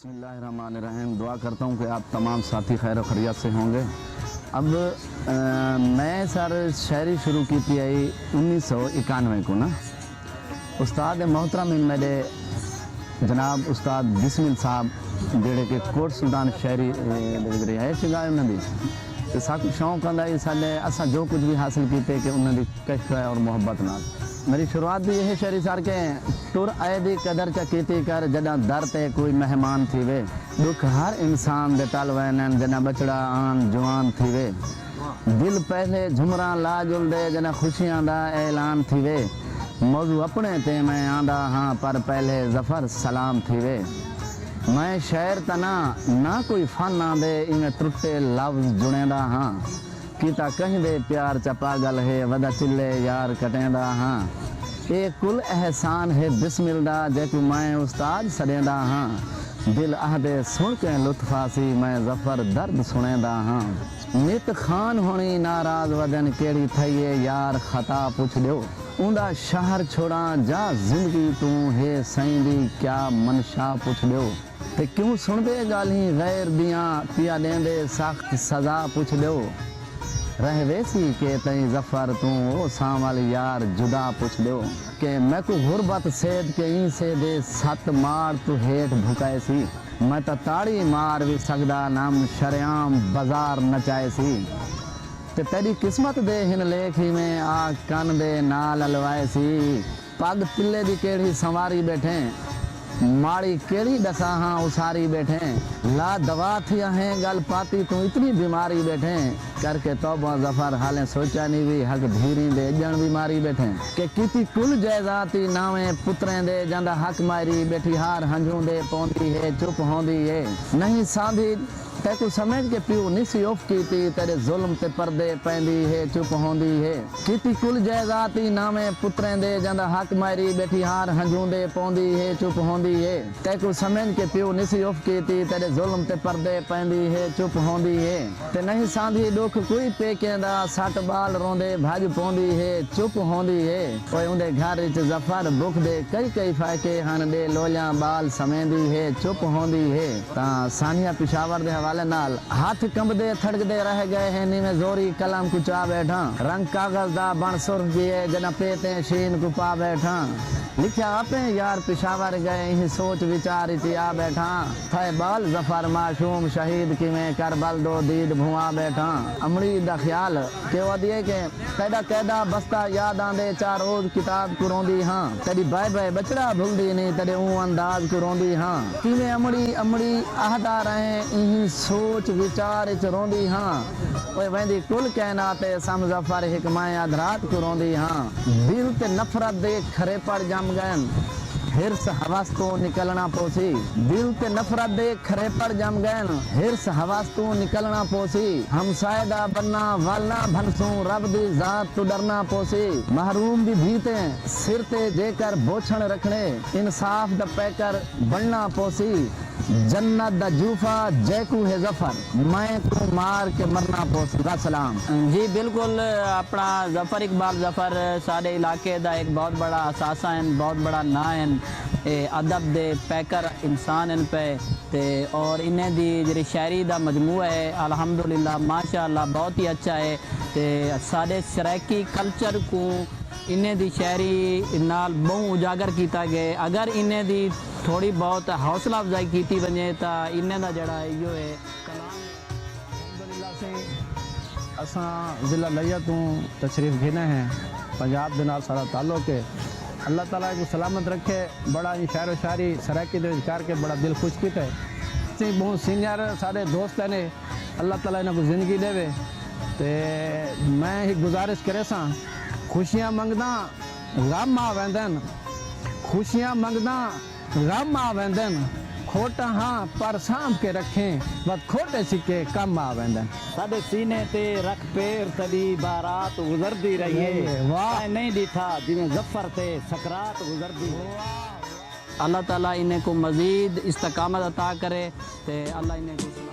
بسم اللہ الرحمن الرحیم. دعا کرتا ہوں کہ آپ تمام ساتھی خیر و خیریت سے ہوں گے. اب میں سر شاعری شروع کی تھی 1991 کو نا. استاد محترم میرے جناب استاد بسمل صاحب جڑے کہ کوٹ سلطان شاعری ہے چگائے انہوں نے تو ساکو شوق آتا ہے سالے اسا جو کچھ بھی حاصل کیتے کہ انہوں نے کشف ہے اور محبت نال. میری شروعات بھی یہ شاعری سار کے ٹر آئے دی قدر چا کیتی کر جدہ در تے کوئی مہمان تھی وے دکھ ہر انسان دے ٹل وینن جنہ بچڑا آن جوان تھی وے دل پہلے جھمراں لا جل دے جنہ خوشیاں دا اعلان تھی وے موضوع اپنے تے میں آندا ہاں پر پہلے ظفر سلام تھی وے میں شعر تنا نہ کوئی فن آندے انہیں ترٹے لفظ جڑیں دا ہاں کیتا کہیں دے پیار چا پاگل ہے ودا چلے یار کٹیں دا ہاں اے کل احسان ہے بسمل دا جے کو میں استاد سڑیں دا ہاں دل اہدے سن کے لطف آسی میں ظفر درد سنیں دا ہاں نت خان ہونی ناراض ودن کیڑی تھئیے یار خطا پوچھ دیو اوندا شہر چھوڑا جا زندگی تو ہے سائیں دی کیا منشا پوچھ دیو تے کیوں سن دے گالیں غیر دیاں پیا دیں دے سخت سزا پوچھ دیو رہ ویسی کہ تئیں ظفر تو او سامل یار جدا پوچھ دیو کہ میں کو غربت سید کے این سے دے ست مار تو ہیٹ بھکائے سی میں تا تاڑی مار بھی سگدا نام شریام بازار نچائے سی تے تیری قسمت دے ہن لیکھی میں آ کن دے نال الوائے سی پگ تلے دی کیڑی سنواری بیٹھیں ماڑی کیڑی ڈسا ہاں اساری بیٹھیں لا دوا تھی ہیں گل پاتی تو اتنی بیماری بیٹھیں کر کے توبہ ظفر حالیں سوچا نہیں بھی حق دھیری دے جن بیماری بیٹھیں کہ کیتی کل جائزاتی نامیں پتریں دے جندہ حق ماری بیٹھی ہار ہنجوں دے پوندی ہے چپ ہوندی ہے نہیں ساندھی تے کو سمجھ کے پیو نسی اوف کیتی تیرے ظلم تے پردے پیندی ہے چپ ہوندی ہے کیتی کل جائزاتی نامیں پتریں دے جندہ حق ماری بیٹھی ہار ہنجوں دے پوندی ہے چپ ہوندی ہے تے کو سمجھ کے پیو نسی اوف کیتی تیرے ظلم تے پردے پیندی ہے چپ ہوندی ہے تے نہیں ساندھی دکھ کوئی پیکیندا سٹ بال روندے بھج پوندی ہے چپ ہوندی ہے اوے اندے گھر وچ ظفر بکھ دے کئی فائقے ہن دے لولیاں بال سمیندی ہے چپ ہوندی ہے تاں ثانیہ پشاور دے حوالے نال ہاتھ کمب دے تھڑک دے رہ گئے ہیں نیویں زوری کلام کچا بیٹھا رنگ کاغذ دا بن سرخ جیے جنہ پیتے شین کو پا بیٹھا لکھیا اپنے یار پشاور گئے ہی سوچ وچاری تھی آ بیٹھا تھے بال ظفر معشوم شہید کی میں کربل دو دید بھواں بیٹھا امڑی دا خیال کہ وہ دیئے کہ قیدہ بستہ یاد آندے چار روز کتاب کو روندی ہاں تیری بائے بچڑا بھول دی نہیں تیرے اون انداز کو روندی ہاں کی میں امڑی اہدا رہیں انہی سوچ وچار اچ روندی ہاں اوے ویندی کل کائنات سم ظفر حکمائیں ادھرات کو روندی ہاں دل تے نفرت دے کھرے پڑ جم گئن ہرس حواس تو نکلنا پوسی دل تے نفرت دے کھرے پڑ جم گئن ہرس حواس تو نکلنا پوسی ہم سائدہ بننا والنا بھنسوں رب دی ذات تو ڈرنا پوسی محروم دی بھیتے سر تے جے کر بوچھن رکھنے انصاف دا پیکر بننا پوسی جنت دا جوفا جیکو ہے ظفر میں کو مار کے مرنا پوسی. سلام جی بالکل اپنا ظفر اقبال ظفر سارے علاقے دا ایک بہت بڑا اثاثہ ہیں بہت بڑا نا ہیں ادب دے پیکر انسان ان پہ تے اور انہیں دی جڑی شاعری دا مجموعہ ہے الحمدللہ ماشاءاللہ بہت ہی اچھا ہے تے سارے سرائکی کلچر کو انہیں دی شاعری نال بہت اجاگر کیتا گئے اگر انہیں دی تھوڑی بہت حوصلہ افزائی کیتی بنے تا انہیں دا جڑا ہے یہ ہے کلام الحمدللہ سے اساں ضلع لیا تو تشریف گھنے ہیں پنجاب دے نال سارا تعلق ہے. اللہ تعالیٰ کو سلامت رکھے بڑا ہی شاعر و شاعری سرائکی دے کر کے بڑا دل خوش کیتا ہے بہت سینئر سارے دوست ہیں اللہ تعالیٰ انہیں کو زندگی دے وے تے میں ہی گزارش کرے ساں خوشیاں منگدا غم آ ویندن خوشیاں منگدا غم آ ویندن کھوٹا ہاں پر سانپ کے رکھیں بس کھوٹے سکے کم آ ویندن ساڈے سینے تے رکھ پیر تلی بارات گزردی رہی ہے واہ نہیں دیتھا جنہیں ظفر تے سکرات گزردی اللہ تعالیٰ انہیں کو مزید استقامت عطا کرے تے اللہ انہیں کو